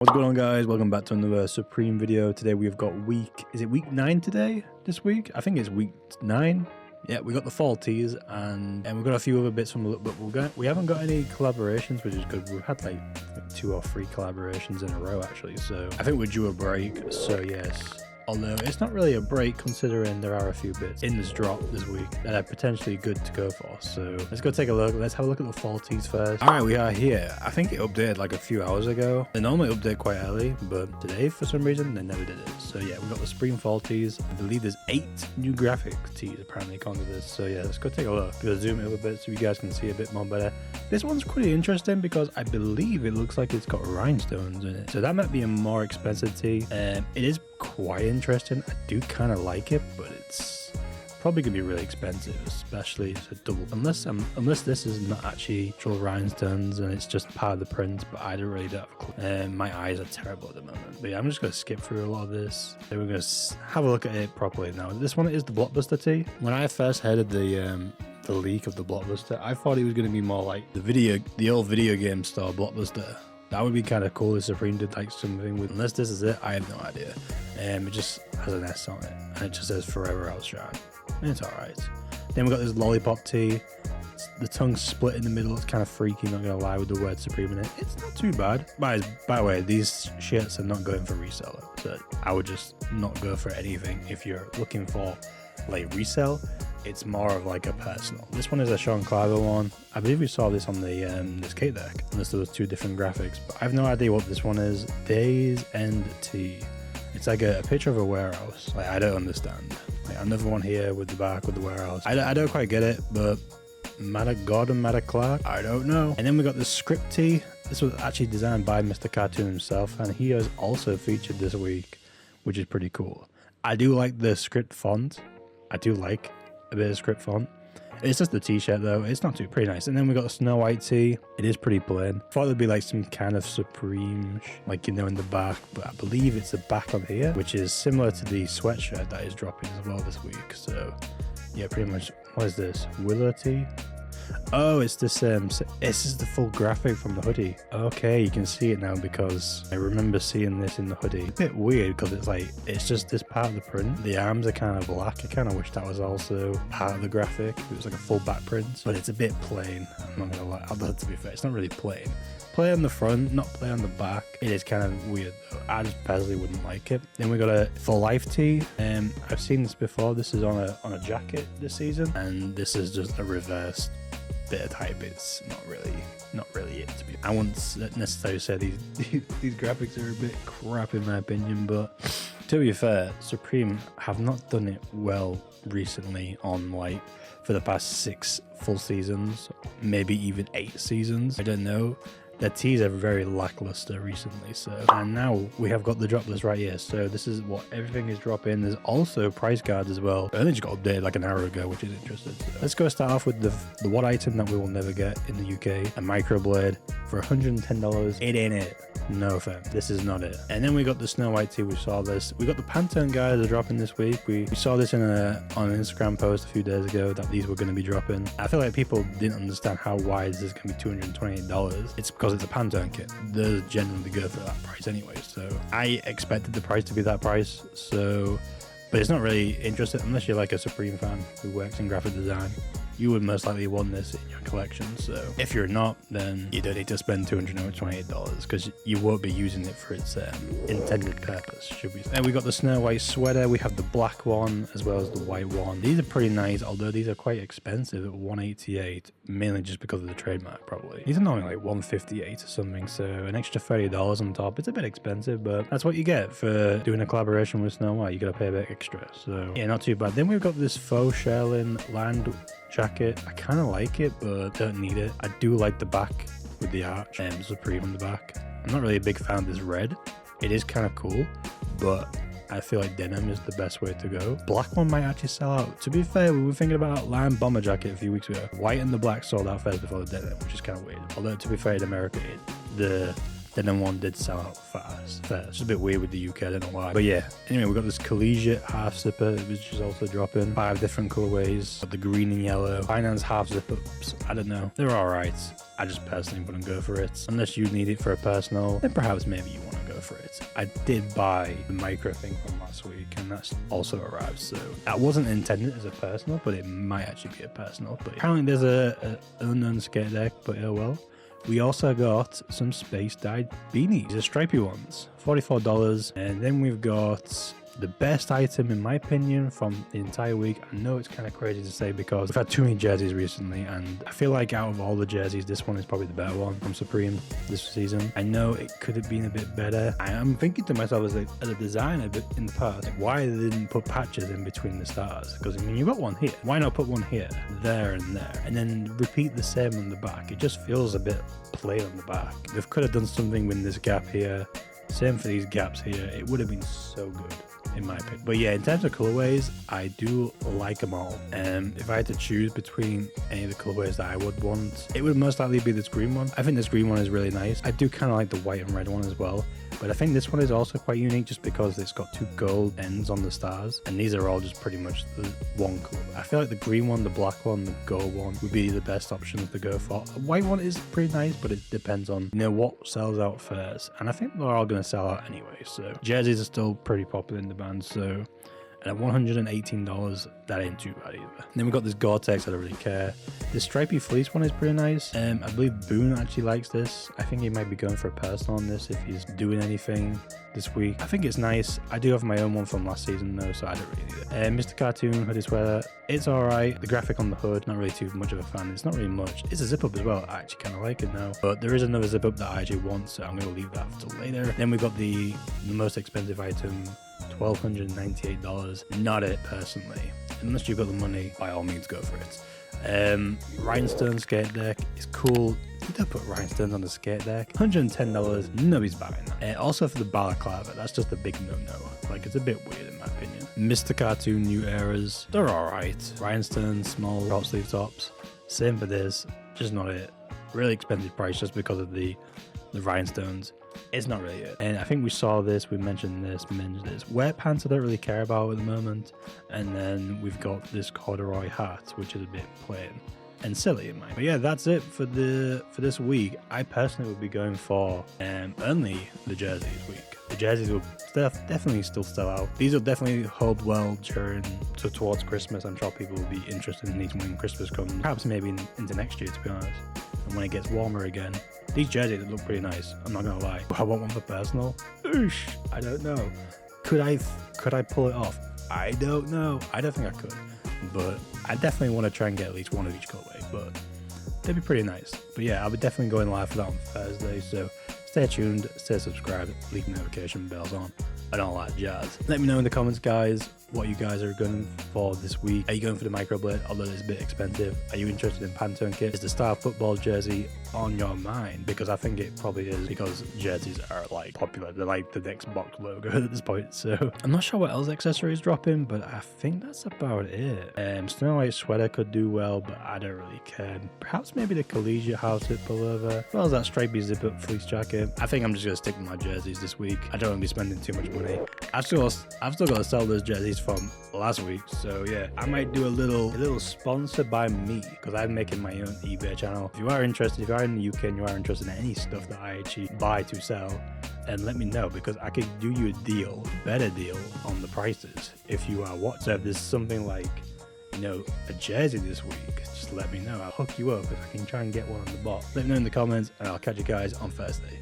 What's going on, guys? Welcome back to another Supreme video. Today we've got week 9 today? This week? I think it's week 9. Yeah, we got the fall teas and we've got a few other bits from a little bit. We haven't got any collaborations, which is good. We've had like 2 or 3 collaborations in a row actually, so I think we're due a break. So yes, although it's not really a break considering there are a few bits in this drop this week that are potentially good to go for. So let's go take a look. Let's have a look at the fall teas first. All right, we are here. I think it updated like a few hours ago. They normally update quite early, but today for some reason they never did it. So yeah, we got the spring fall teas. I believe there's 8 new graphic teas apparently according to this. So yeah, let's go take a look. Go zoom it up a bit so you guys can see a bit more better. This one's pretty interesting because I believe it looks like it's got rhinestones in it. So that might be a more expensive tea. It is quite interesting. I do kind of like it, but it's probably gonna be really expensive, especially it's a double. Unless this is not actually actual rhinestones and it's just part of the print, but I don't really have a clue. My eyes are terrible at the moment. But yeah, I'm just gonna skip through a lot of this. Then we're gonna have a look at it properly now. This one is the Blockbuster tea. When I first heard of the leak of the Blockbuster, I thought it was gonna be more like the old video game store Blockbuster. That would be kind of cool if Supreme did like something with, unless this is it, I have no idea. It just has an S on it and it just says forever outshine. It's alright. Then we got this lollipop tea. The tongue's split in the middle. It's kind of freaky, not gonna lie, with the word Supreme in it. It's not too bad. By the way, these shirts are not going for reseller, so I would just not go for anything if you're looking for like resell. It's more of like a personal. This one is a Sean Cliver one. I believe we saw this on the this cake deck, unless there was 2 different graphics, but I have no idea what this one is. Days End Tea. It's like a picture of a warehouse. Like, I don't understand. Like, another one here with the back with the warehouse. I don't quite get it, but Matter God and Matter Clark, I don't know. And then we got the script tea. This was actually designed by Mr. Cartoon himself, and he is also featured this week, which is pretty cool. I do like the script font. I do like a bit of script font. It's just the t-shirt though. It's not too pretty nice. And then we got the Snow White tea. It is pretty plain. Thought there'd be like some kind of Supreme, like, you know, in the back, but I believe it's the back on here, which is similar to the sweatshirt that is dropping as well this week. So yeah, pretty much. What is this? Willow tea? Oh, it's this this is the full graphic from the hoodie. Okay, you can see it now because I remember seeing this in the hoodie. A bit weird because it's just this part of the print. The arms are kind of black. I kind of wish that was also part of the graphic. It was like a full back print, but it's a bit plain. I'm not gonna lie. Although, to be fair, it's not really plain. Play on the front, not play on the back. It is kind of weird though. I just personally wouldn't like it. Then we got a For Life tee. I've seen this before. This is on a jacket this season, and this is just a reversed bit of type. It's not really it to be. I wouldn't necessarily say these graphics are a bit crap in my opinion, but to be fair, Supreme have not done it well recently on like for the past 6 full seasons, maybe even 8 seasons. I don't know. Their teas are very lackluster recently, so. And now we have got the drop list right here, so this is what everything is dropping. There's also price cards as well. I only just got updated like an hour ago, which is interesting. So let's go start off with the one item that we will never get in the UK, a microblade for $110. It ain't it. No fam, this is not it. And then we got the Snow White tea. We saw this. We got the Pantone guys are dropping this week. We saw this on an Instagram post a few days ago that these were going to be dropping. I feel like people didn't understand how wide this is going to be $228. It's because it's a Pantone kit. Those generally go for that price anyway, so I expected the price to be that price. So, but it's not really interesting unless you're like a Supreme fan who works in graphic design. You would most likely want this in your collection. So if you're not, then you don't need to spend $228 because you won't be using it for its intended purpose, should we say. And we got the Snow White sweater. We have the black one as well as the white one. These are pretty nice, although these are quite expensive at $188, mainly just because of the trademark probably. These are normally like $158 or something, so an extra $30 on top. It's a bit expensive, but that's what you get for doing a collaboration with Snow White. You gotta pay a bit extra, so yeah, not too bad. Then we've got this faux shearling land jacket. I kind of like it, but don't need it. I do like the back with the arch and Supreme on the back. I'm not really a big fan of this red. It is kind of cool, but I feel like denim is the best way to go. Black one might actually sell out. To be fair, we were thinking about lime bomber jacket a few weeks ago. White and the black sold out first before the denim, which is kind of weird. Although, to be fair, in America, the denim one did sell out fast. It's just a bit weird with the UK, I don't know why. But yeah, anyway, we got this collegiate half zipper, which is also dropping. 5 different colorways. Got the green and yellow. Finance half zip ups. I don't know. They're alright. I just personally wouldn't go for it. Unless you need it for a personal, then perhaps maybe you want to go for it. I did buy the micro thing from last week, and that's also arrived, so that wasn't intended as a personal, but it might actually be a personal. But apparently there's an unknown skate deck, but oh well. We also got some space dyed beanies, the stripy ones, $44, and then we've got the best item in my opinion from the entire week. I know it's kind of crazy to say because we've had too many jerseys recently, and I feel like out of all the jerseys, this one is probably the better one from Supreme this season. I know it could have been a bit better. I am thinking to myself as a designer in the past, like, why they didn't put patches in between the stars, because I mean you got one here, why not put one here, there and there, and then repeat the same on the back? It just feels a bit plain on the back. They could have done something with this gap here, same for these gaps here. It would have been so good in my opinion. But yeah, in terms of colorways, I do like them all. If I had to choose between any of the colorways that I would want, it would most likely be this green one. I think this green one is really nice. I do kind of like the white and red one as well, but I think this one is also quite unique just because it's got two gold ends on the stars, and these are all just pretty much the one color. I feel like the green one, the black one, the gold one would be the best options to go for. The white one is pretty nice, but it depends on, you know, what sells out first, and I think they're all going to sell out anyway. So jerseys are still pretty popular in the band, so and at $118, that ain't too bad either. And then we've got this Gore-Tex, I don't really care. This stripy fleece one is pretty nice. I believe Boone actually likes this. I think he might be going for a personal on this if he's doing anything this week. I think it's nice. I do have my own one from last season though, so I don't really need it. Mr. Cartoon hoodie sweater, it's alright. The graphic on the hood, not really too much of a fan. It's not really much. It's a zip up as well. I actually kind of like it now, but there is another zip up that I actually want, so I'm going to leave that until later. Then we've got the most expensive item, $1,298. Not it personally. Unless you've got the money, by all means go for it. Rhinestone skate deck is cool. You don't put rhinestones on the skate deck. $110, nobody's buying that. Also for the balaclava, that's just a big no-no. Like, it's a bit weird in my opinion. Mr. Cartoon New Eras, they're alright. Rhinestones, small short sleeve tops. Same for this, just not it. Really expensive price just because of the rhinestones. It's not really it. And I think we saw this, we mentioned this. Wet pants I don't really care about at the moment. And then we've got this corduroy hat, which is a bit plain and silly in mind. But yeah, that's it for this week. I personally would be going for only the jerseys week. The jerseys will definitely still sell out. These will definitely hold well towards Christmas. I'm sure people will be interested in these when Christmas comes. Perhaps maybe into next year, to be honest. And when it gets warmer again. These jerseys look pretty nice, I'm not gonna lie. I want one for personal. Oosh, I don't know. Could I pull it off? I don't know. I don't think I could. But I definitely want to try and get at least one of each colorway, but they'd be pretty nice. But yeah, I'll be definitely going live for that on Thursday, so stay tuned, stay subscribed, leave notification bells on, and all that jazz. Let me know in the comments, guys, what you guys are going for this week. Are you going for the microblade, although it's a bit expensive? Are you interested in Pantone kit? Is the Star football jersey on your mind? Because I think it probably is, because jerseys are like popular. They're like the next box logo at this point. So I'm not sure what else accessories dropping, but I think that's about it. Snow White sweater could do well, but I don't really care. Perhaps maybe the collegiate house hip pullover, as well as that stripy zip up fleece jacket. I think I'm just gonna stick with my jerseys this week. I don't want to be spending too much money. I've still got to sell those jerseys from last week, so yeah, I might do a little sponsor by me, because I'm making my own eBay channel. If you are interested, if you are in the UK and you are interested in any stuff that I actually buy to sell, and let me know, because I could do you a better deal on the prices if you are what. So if there's something like, you know, a jersey this week, just let me know. I'll hook you up if I can try and get one on the bot. Let me know in the comments, and I'll catch you guys on Thursday.